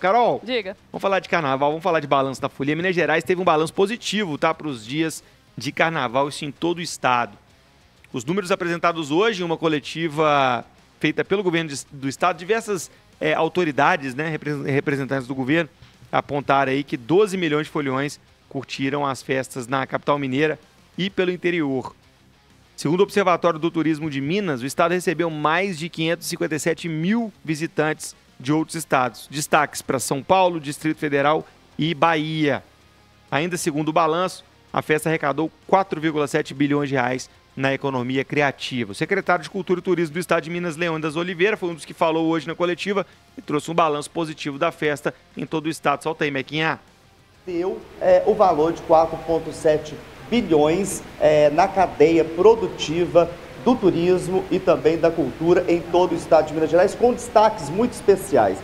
Carol, diga. Vamos falar de carnaval, vamos falar de balanço da folia. Minas Gerais teve um balanço positivo, tá, para os dias de carnaval, isso em todo o estado. Os números apresentados hoje em uma coletiva feita pelo governo do estado, diversas autoridades, né, representantes do governo, apontaram aí que 12 milhões de foliões curtiram as festas na capital mineira e pelo interior. Segundo o Observatório do Turismo de Minas, o estado recebeu mais de 557 mil visitantes de outros estados. Destaques para São Paulo, Distrito Federal e Bahia. Ainda segundo o balanço, a festa arrecadou 4,7 bilhões de reais na economia criativa. O secretário de Cultura e Turismo do estado de Minas, Leônidas Oliveira, foi um dos que falou hoje na coletiva e trouxe um balanço positivo da festa em todo o estado. Solta aí, Mequinha. Deu o valor de 4,7 bilhões na cadeia produtiva do turismo e também da cultura em todo o estado de Minas Gerais, com destaques muito especiais.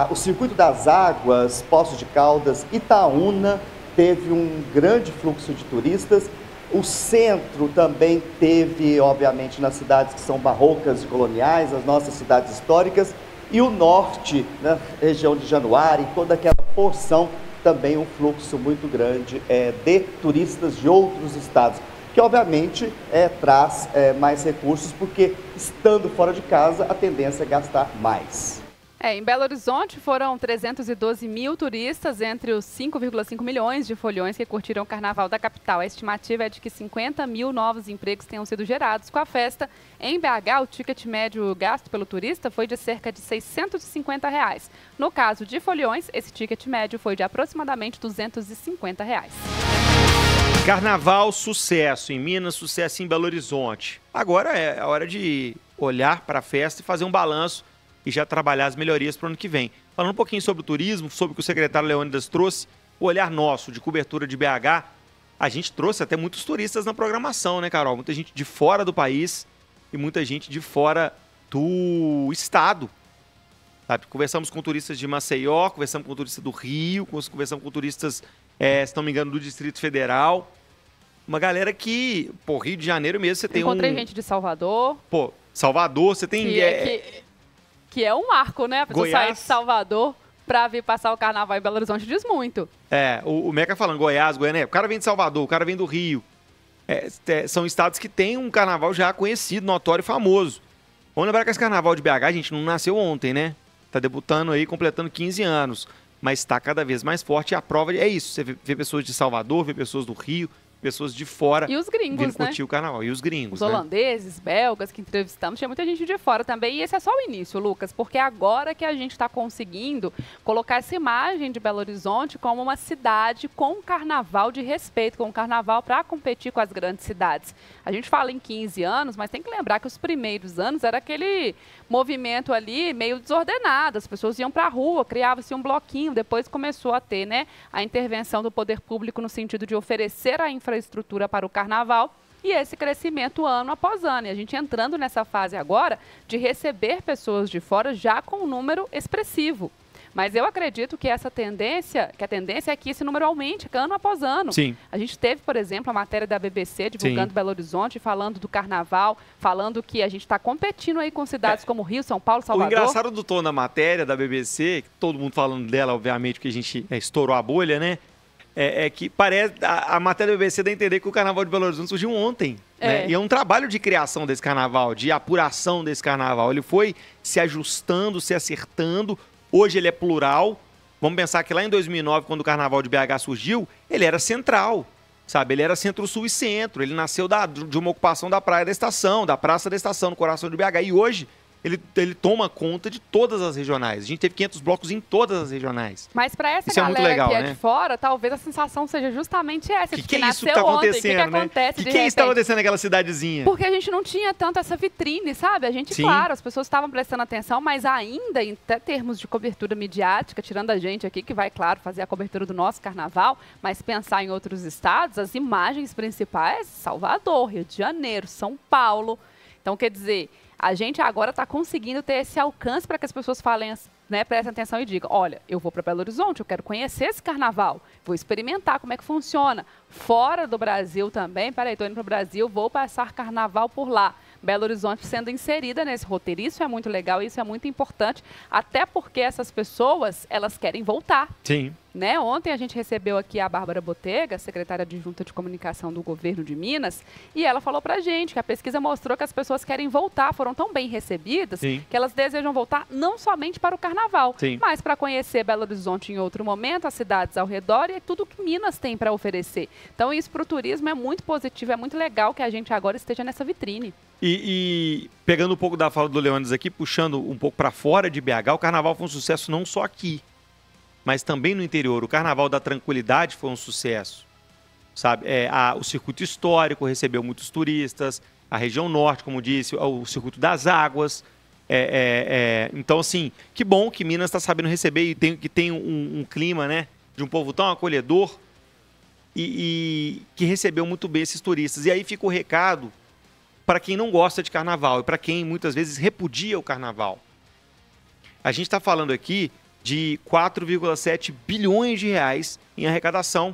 O Circuito das Águas, Poços de Caldas, Itaúna, teve um grande fluxo de turistas. O centro também teve, obviamente, nas cidades que são barrocas e coloniais, as nossas cidades históricas. E o norte, na região de Januário, toda aquela porção, também um fluxo muito grande de turistas de outros estados, que obviamente traz mais recursos, porque estando fora de casa, a tendência é gastar mais. Em Belo Horizonte foram 312 mil turistas entre os 5,5 milhões de foliões que curtiram o carnaval da capital. A estimativa é de que 50 mil novos empregos tenham sido gerados com a festa. Em BH, o ticket médio gasto pelo turista foi de cerca de R$ 650. No caso de foliões, esse ticket médio foi de aproximadamente R$ 250. Carnaval, sucesso em Minas, sucesso em Belo Horizonte. Agora é a hora de olhar para a festa e fazer um balanço e já trabalhar as melhorias para o ano que vem. Falando um pouquinho sobre o turismo, sobre o que o secretário Leônidas trouxe, o olhar nosso de cobertura de BH, a gente trouxe até muitos turistas na programação, né, Carol? Muita gente de fora do país e muita gente de fora do estado. Sabe? Conversamos com turistas de Maceió, conversamos com turistas do Rio, conversamos com turistas, se não me engano, do Distrito Federal. Uma galera que, Rio de Janeiro mesmo, você tem Encontrei gente de Salvador. Salvador, você tem... Que é um marco, né? A pessoa Goiás. sair de Salvador para vir passar o carnaval em Belo Horizonte diz muito. O Meca falando Goiás, Goiânia, o cara vem de Salvador, o cara vem do Rio. São estados que têm um carnaval já conhecido, notório e famoso. Vamos lembrar que esse carnaval de BH, gente, não nasceu ontem, né? Tá debutando aí, completando 15 anos. Mas está cada vez mais forte e a prova é isso. Você vê pessoas de Salvador, vê pessoas do Rio, pessoas de fora. E os gringos, vindo curtir o carnaval. E os gringos, os holandeses, belgas que entrevistamos, tinha muita gente de fora também. E esse é só o início, Lucas, porque agora que a gente está conseguindo colocar essa imagem de Belo Horizonte como uma cidade com um carnaval de respeito, com um carnaval para competir com as grandes cidades. A gente fala em 15 anos, mas tem que lembrar que os primeiros anos era aquele movimento ali meio desordenado. As pessoas iam para a rua, criava-se um bloquinho, depois começou a ter, né, a intervenção do poder público no sentido de oferecer a infraestrutura para o carnaval e esse crescimento ano após ano. E a gente entrando nessa fase agora de receber pessoas de fora já com um número expressivo. Mas eu acredito que a tendência é que esse número aumente ano após ano. Sim. A gente teve, por exemplo, a matéria da BBC divulgando Sim. Belo Horizonte, falando do carnaval, falando que a gente está competindo aí com cidades como Rio, São Paulo, Salvador. O engraçado do tom da matéria da BBC, todo mundo falando dela, obviamente, porque a gente estourou a bolha, né? É que parece, a matéria da BBC dá a entender que o carnaval de Belo Horizonte surgiu ontem. Né? E é um trabalho de criação desse carnaval, de apuração desse carnaval. Ele foi se ajustando, se acertando. Hoje ele é plural. Vamos pensar que lá em 2009, quando o Carnaval de BH surgiu, ele era central, sabe? Ele era centro-sul e centro. Ele nasceu de uma ocupação da Praia da Estação, da Praça da Estação, no coração de BH. E hoje ele toma conta de todas as regionais. A gente teve 500 blocos em todas as regionais. Mas para essa isso galera é muito legal, que né? de fora, talvez a sensação seja justamente essa. Que é isso que tá acontecendo, né? Que é isso que tá acontecendo naquela cidadezinha? Porque a gente não tinha tanto essa vitrine, sabe? A gente, Sim. Claro, as pessoas estavam prestando atenção, mas ainda, em termos de cobertura midiática, tirando a gente aqui, que vai, claro, fazer a cobertura do nosso carnaval, mas pensar em outros estados, as imagens principais, Salvador, Rio de Janeiro, São Paulo. Então, quer dizer, a gente agora está conseguindo ter esse alcance para que as pessoas falem, né, prestem atenção e digam, olha, eu vou para Belo Horizonte, eu quero conhecer esse carnaval, vou experimentar como é que funciona. Fora do Brasil também, peraí, estou indo para o Brasil, vou passar carnaval por lá. Belo Horizonte sendo inserida nesse roteiro. Isso é muito legal, isso é muito importante, até porque essas pessoas, elas querem voltar. Sim. Né? Ontem a gente recebeu aqui a Bárbara Botega, secretária adjunta de comunicação do governo de Minas, e ela falou pra gente que a pesquisa mostrou que as pessoas querem voltar, foram tão bem recebidas, Sim. que elas desejam voltar não somente para o carnaval, Sim. mas para conhecer Belo Horizonte em outro momento, as cidades ao redor e tudo que Minas tem para oferecer. Então isso para o turismo é muito positivo, é muito legal que a gente agora esteja nessa vitrine. E pegando um pouco da fala do Leônidas aqui, puxando um pouco para fora de BH, o carnaval foi um sucesso não só aqui, mas também no interior. O Carnaval da Tranquilidade foi um sucesso, sabe? O circuito histórico recebeu muitos turistas, a região norte, como disse, o circuito das águas. Então, assim, que bom que Minas está sabendo receber e que tem um clima, né, de um povo tão acolhedor e que recebeu muito bem esses turistas. E aí fica o recado para quem não gosta de carnaval e para quem muitas vezes repudia o carnaval. A gente está falando aqui de 4,7 bilhões de reais em arrecadação,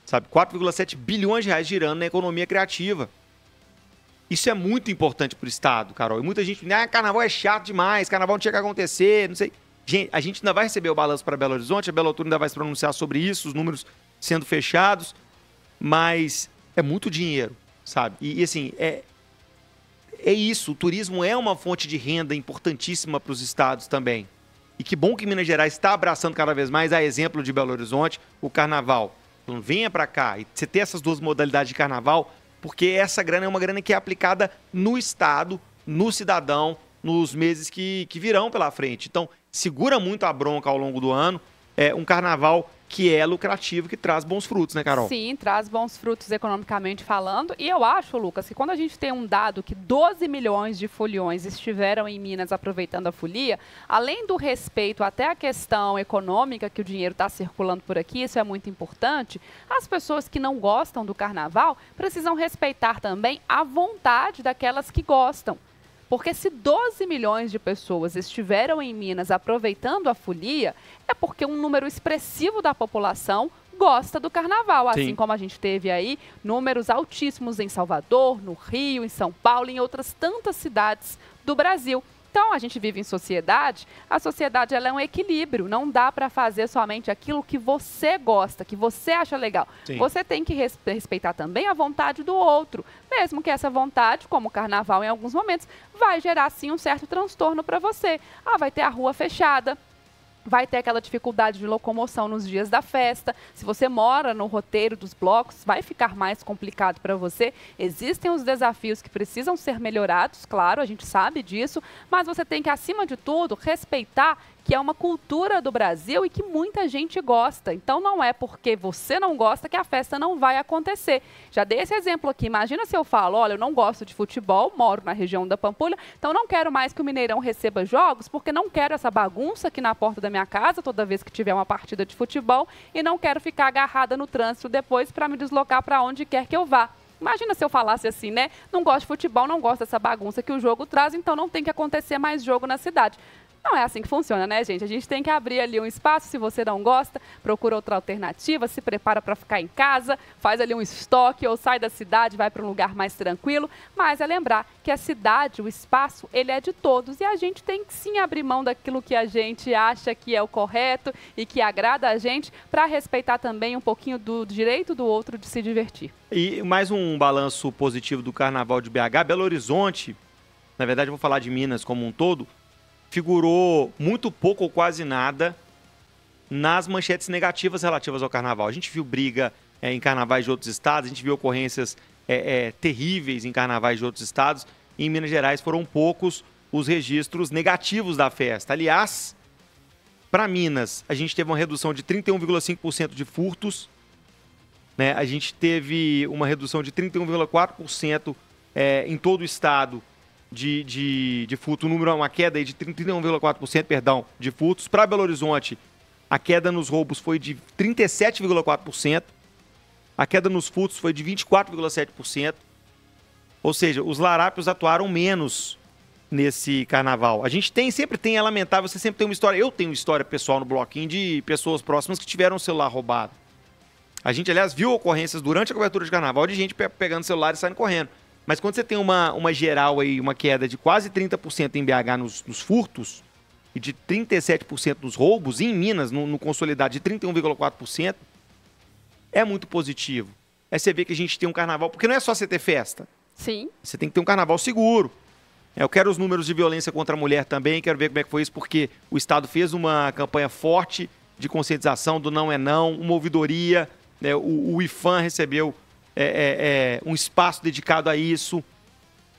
sabe? 4,7 bilhões de reais girando na economia criativa. Isso é muito importante para o Estado, Carol. E muita gente diz, carnaval é chato demais, carnaval não tinha que acontecer, não sei. Gente, a gente ainda vai receber o balanço para Belo Horizonte, a Belo Horizonte ainda vai se pronunciar sobre isso, os números sendo fechados, mas é muito dinheiro, sabe? E assim, é isso, o turismo é uma fonte de renda importantíssima para os estados também. E que bom que Minas Gerais está abraçando cada vez mais, a exemplo de Belo Horizonte, o carnaval. Então venha para cá e você ter essas duas modalidades de carnaval, porque essa grana é uma grana que é aplicada no Estado, no cidadão, nos meses que virão pela frente. Então segura muito a bronca ao longo do ano, um carnaval que é lucrativo, que traz bons frutos, né, Carol? Sim, traz bons frutos economicamente falando. E eu acho, Lucas, que quando a gente tem um dado que 12 milhões de foliões estiveram em Minas aproveitando a folia, além do respeito até a questão econômica, que o dinheiro está circulando por aqui, isso é muito importante, as pessoas que não gostam do carnaval precisam respeitar também a vontade daquelas que gostam. Porque se 12 milhões de pessoas estiveram em Minas aproveitando a folia, é porque um número expressivo da população gosta do carnaval. Assim Sim. como a gente teve aí números altíssimos em Salvador, no Rio, em São Paulo e em outras tantas cidades do Brasil. Então, a gente vive em sociedade, a sociedade ela é um equilíbrio, não dá para fazer somente aquilo que você gosta, que você acha legal. Sim. Você tem que respeitar também a vontade do outro, mesmo que essa vontade, como o carnaval em alguns momentos, vai gerar sim um certo transtorno para você. Vai ter a rua fechada, vai ter aquela dificuldade de locomoção nos dias da festa. Se você mora no roteiro dos blocos, vai ficar mais complicado para você. Existem os desafios que precisam ser melhorados, claro, a gente sabe disso, mas você tem que, acima de tudo, respeitar que é uma cultura do Brasil e que muita gente gosta. Então, não é porque você não gosta que a festa não vai acontecer. Já dei esse exemplo aqui. Imagina se eu falo, olha, eu não gosto de futebol, moro na região da Pampulha, então não quero mais que o Mineirão receba jogos, porque não quero essa bagunça aqui na porta da minha casa toda vez que tiver uma partida de futebol e não quero ficar agarrada no trânsito depois para me deslocar para onde quer que eu vá. Imagina se eu falasse assim, né? Não gosto de futebol, não gosto dessa bagunça que o jogo traz, então não tem que acontecer mais jogo na cidade. Não é assim que funciona, né, gente? A gente tem que abrir ali um espaço. Se você não gosta, procura outra alternativa, se prepara para ficar em casa, faz ali um estoque ou sai da cidade, vai para um lugar mais tranquilo. Mas é lembrar que a cidade, o espaço, ele é de todos e a gente tem que sim abrir mão daquilo que a gente acha que é o correto e que agrada a gente para respeitar também um pouquinho do direito do outro de se divertir. E mais um balanço positivo do Carnaval de BH. Belo Horizonte, na verdade eu vou falar de Minas como um todo, figurou muito pouco ou quase nada nas manchetes negativas relativas ao carnaval. A gente viu briga em carnavais de outros estados, a gente viu ocorrências terríveis em carnavais de outros estados. E em Minas Gerais foram poucos os registros negativos da festa. Aliás, para Minas, a gente teve uma redução de 31,5% de furtos, né? A gente teve uma redução de 31,4% em todo o estado de furto, uma queda de 31,4%, perdão, de furtos. Para Belo Horizonte, a queda nos roubos foi de 37,4%, a queda nos furtos foi de 24,7%, ou seja, os larápios atuaram menos nesse carnaval. A gente sempre tem, é lamentável, você sempre tem uma história, eu tenho uma história pessoal no bloquinho de pessoas próximas que tiveram o celular roubado. A gente, aliás, viu ocorrências durante a cobertura de carnaval de gente pegando o celular e saindo correndo. Mas quando você tem uma geral aí, uma queda de quase 30% em BH nos furtos e de 37% nos roubos, e em Minas, no consolidado, de 31,4%, é muito positivo. É você ver que a gente tem um carnaval, porque não é só você ter festa. Sim. Você tem que ter um carnaval seguro. Eu quero os números de violência contra a mulher também, quero ver como é que foi isso, porque o Estado fez uma campanha forte de conscientização do não é não, uma ouvidoria, né? O IFAM recebeu um espaço dedicado a isso.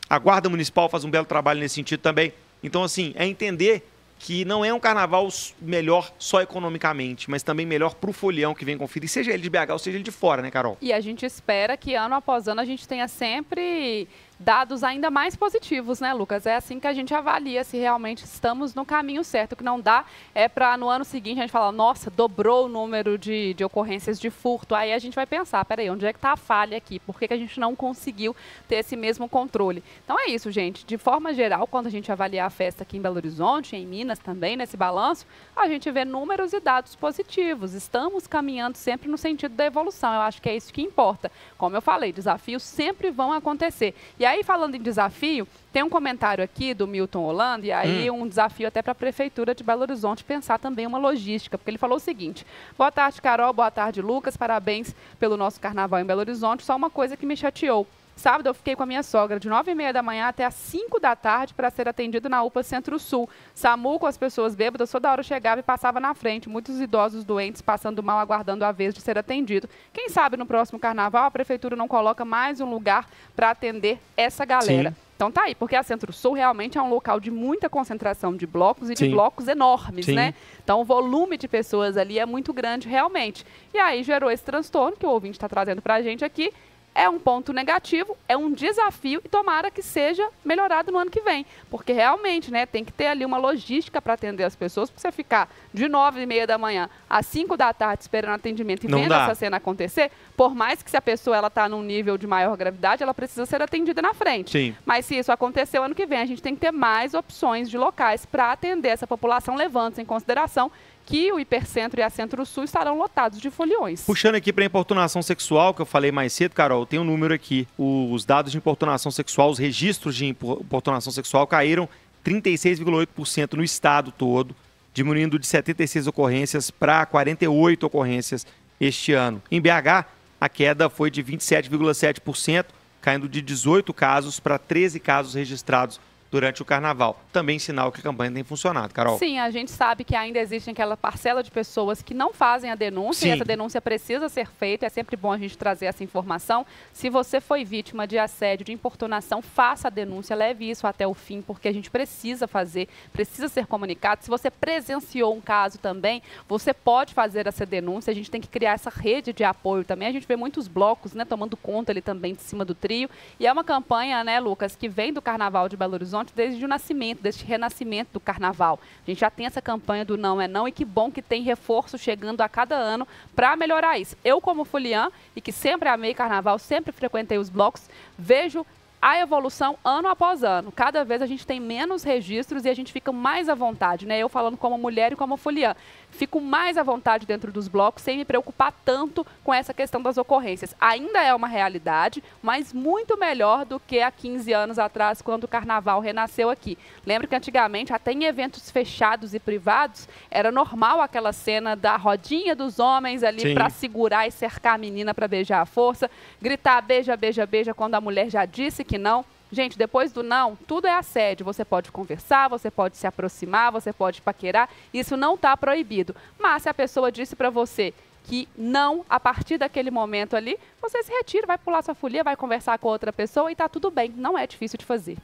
A Guarda Municipal faz um belo trabalho nesse sentido também. Então, assim, é entender que não é um carnaval melhor só economicamente, mas também melhor para o folião que vem conferir, seja ele de BH ou seja ele de fora, né, Carol? E a gente espera que ano após ano a gente tenha sempre dados ainda mais positivos, né, Lucas? É assim que a gente avalia se realmente estamos no caminho certo. O que não dá é para no ano seguinte a gente falar, nossa, dobrou o número de ocorrências de furto. Aí a gente vai pensar, peraí, onde é que está a falha aqui? Por que a gente não conseguiu ter esse mesmo controle? Então é isso, gente. De forma geral, quando a gente avaliar a festa aqui em Belo Horizonte, em Minas também, nesse balanço, a gente vê números e dados positivos. Estamos caminhando sempre no sentido da evolução. Eu acho que é isso que importa. Como eu falei, desafios sempre vão acontecer. E aí, falando em desafio, tem um comentário aqui do Milton Holanda, e aí um desafio até para a Prefeitura de Belo Horizonte pensar também uma logística, porque ele falou o seguinte: boa tarde, Carol, boa tarde, Lucas, parabéns pelo nosso carnaval em Belo Horizonte, só uma coisa que me chateou. Sábado eu fiquei com a minha sogra de 9h30 da manhã até às 5 da tarde para ser atendido na UPA Centro-Sul. SAMU com as pessoas bêbadas, toda hora eu chegava e passava na frente. Muitos idosos doentes passando mal, aguardando a vez de ser atendido. Quem sabe no próximo carnaval a Prefeitura não coloca mais um lugar para atender essa galera. Sim. Então tá aí, porque a Centro-Sul realmente é um local de muita concentração de blocos e de blocos enormes, né? Então o volume de pessoas ali é muito grande realmente. E aí gerou esse transtorno que o ouvinte está trazendo para a gente aqui. É um ponto negativo, é um desafio e tomara que seja melhorado no ano que vem. Porque realmente, né, tem que ter ali uma logística para atender as pessoas, porque você ficar de 9h30 da manhã às 5 da tarde esperando atendimento e vendo essa cena acontecer, por mais que se a pessoa está num nível de maior gravidade, ela precisa ser atendida na frente. Sim. Mas se isso acontecer o ano que vem, a gente tem que ter mais opções de locais para atender essa população, levando em consideração que o Hipercentro e a Centro-Sul estarão lotados de foliões. Puxando aqui para a importunação sexual, que eu falei mais cedo, Carol, tem um número aqui. Os dados de importunação sexual, os registros de importunação sexual caíram 36,8% no estado todo, diminuindo de 76 ocorrências para 48 ocorrências este ano. Em BH, a queda foi de 27,7%, caindo de 18 casos para 13 casos registrados durante o carnaval. Também sinal que a campanha tem funcionado, Carol. Sim, a gente sabe que ainda existe aquela parcela de pessoas que não fazem a denúncia. Sim. E essa denúncia precisa ser feita. É sempre bom a gente trazer essa informação. Se você foi vítima de assédio, de importunação, faça a denúncia, leve isso até o fim, porque a gente precisa fazer, precisa ser comunicado. Se você presenciou um caso também, você pode fazer essa denúncia. A gente tem que criar essa rede de apoio também. A gente vê muitos blocos, né, tomando conta ali também de cima do trio. E é uma campanha, né, Lucas, que vem do Carnaval de Belo Horizonte desde o nascimento, deste renascimento do carnaval. A gente já tem essa campanha do não é não e que bom que tem reforço chegando a cada ano para melhorar isso. Eu, como foliã e que sempre amei carnaval, sempre frequentei os blocos, vejo a evolução ano após ano. Cada vez a gente tem menos registros e a gente fica mais à vontade, né? Eu falando como mulher e como foliã. Fico mais à vontade dentro dos blocos sem me preocupar tanto com essa questão das ocorrências. Ainda é uma realidade, mas muito melhor do que há 15 anos atrás, quando o carnaval renasceu aqui. Lembro que antigamente, até em eventos fechados e privados, era normal aquela cena da rodinha dos homens ali para segurar e cercar a menina para beijar à força, gritar beija, beija, beija quando a mulher já disse que não. Gente, depois do não, tudo é assédio. Você pode conversar, você pode se aproximar, você pode paquerar. Isso não está proibido. Mas se a pessoa disse para você que não, a partir daquele momento ali, você se retira, vai pular sua folia, vai conversar com outra pessoa e está tudo bem. Não é difícil de fazer.